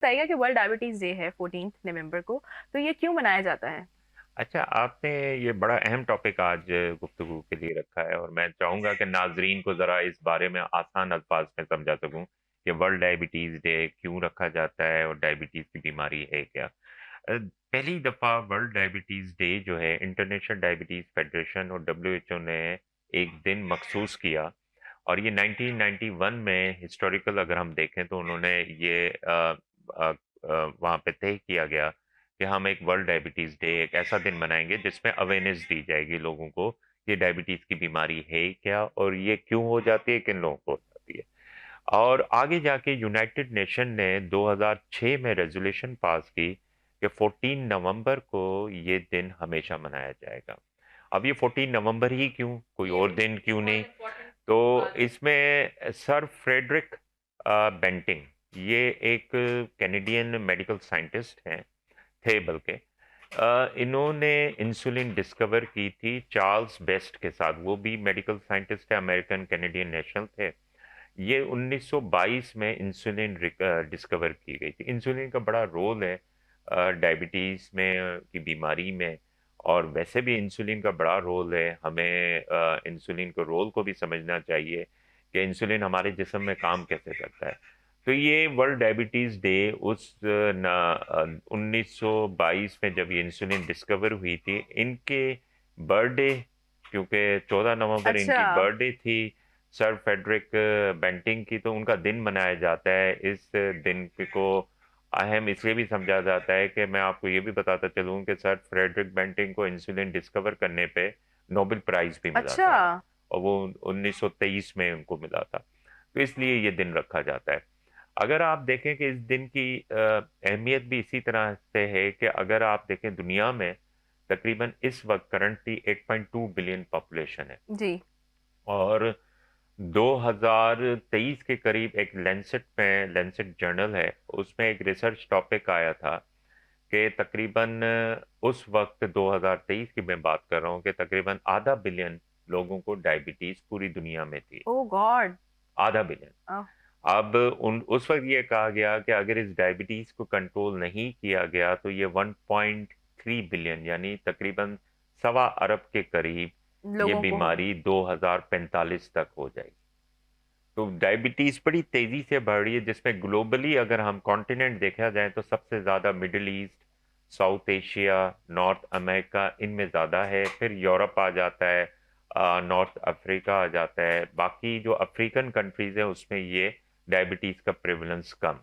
बताइएगा कि world diabetes day है 14 नवंबर को, तो ये क्यों मनाया जाता है? अच्छा, आपने ये बड़ा अहम टॉपिक आज गुफ्तगू के लिए रखा है और मैं चाहूँगा कि नाज़रीन को ज़रा इस बारे में आसान अल्फाज में समझा सकूँ कि वर्ल्ड डायबिटीज़ डे क्यों रखा जाता है और डायबिटीज़ की बीमारी है क्या? पहली दफ़ा वर्ल्ड डायबिटीज़ डे जो है इंटरनेशनल डायबिटीज़ फेडरेशन और डब्ल्यूएचओ ने एक दिन मखसूस किया और ये 1991 में हिस्टोरिकल अगर हम देखें तो उन्होंने ये वहाँ पे तय किया गया कि हम एक वर्ल्ड डायबिटीज़ डे एक ऐसा दिन मनाएंगे जिसमें अवेयरनेस दी जाएगी लोगों को कि डायबिटीज़ की बीमारी है क्या और ये क्यों हो जाती है, किन लोगों को हो जाती है। और आगे जाके यूनाइटेड नेशन ने 2006 में रेजोल्यूशन पास की कि 14 नवंबर को ये दिन हमेशा मनाया जाएगा। अब ये 14 नवंबर ही क्यों, कोई और दिन क्यों नहीं? तो इसमें सर फ्रेडरिक बेंटिंग, ये एक कैनेडियन मेडिकल साइंटिस्ट हैं, थे बल्कि। इन्होंने इंसुलिन डिस्कवर की थी चार्ल्स बेस्ट के साथ, वो भी मेडिकल साइंटिस्ट है, अमेरिकन कैनेडियन नेशनल थे। ये 1922 में इंसुलिन डिस्कवर की गई थी। इंसुलिन का बड़ा रोल है डायबिटीज़ में की बीमारी में, और वैसे भी इंसुलिन का बड़ा रोल है। हमें इंसुलिन के रोल को भी समझना चाहिए कि इंसुलिन हमारे जिस्म में काम कैसे करता है। तो ये वर्ल्ड डायबिटीज़ डे उस 1922 में जब ये इंसुलिन डिस्कवर हुई थी, इनके बर्थडे, क्योंकि 14 नवंबर अच्छा। इनकी बर्थडे थी सर फेडरिक बेंटिंग की, तो उनका दिन मनाया जाता है। इस दिन को अहम इसलिए भी समझा जाता है कि मैं आपको ये भी बताता चलूँ कि सर फ्रेडरिक बेंटिंग को इंसुलिन डिस्कवर करने पे नोबेल प्राइज भी मिला अच्छा। था और वो 1923 में उनको मिला था। तो इसलिए ये दिन रखा जाता है। अगर आप देखें कि इस दिन की अहमियत भी इसी तरह से है कि अगर आप देखें दुनिया में तकरीबन इस वक्त करंटली 8.2 बिलियन पॉपुलेशन है, जी। और 2023 के करीब एक लेंसेट में, लेंसेट जर्नल है, उसमें एक रिसर्च टॉपिक आया था कि तकरीबन उस वक्त 2023 की मैं बात कर रहा हूँ कि तकरीबन आधा बिलियन लोगों को डायबिटीज पूरी दुनिया में थी। ओ गॉड। आधा बिलियन। अब उन उस वक्त ये कहा गया कि अगर इस डायबिटीज को कंट्रोल नहीं किया गया तो ये 1.3 बिलियन यानी तकरीबन सवा अरब के करीब ये लोगों को हो। बीमारी 2045 तक हो जाएगी। तो डायबिटीज बड़ी तेजी से बढ़ रही है, जिसमें ग्लोबली अगर हम कॉन्टिनेंट देखा जाए तो सबसे ज्यादा middle east, south Asia, north America, इनमें ज्यादा है। फिर यूरोप आ जाता है, नॉर्थ अफ्रीका आ जाता है। बाकी जो अफ्रीकन कंट्रीज है उसमें ये डायबिटीज का प्रेवलेंस कम है।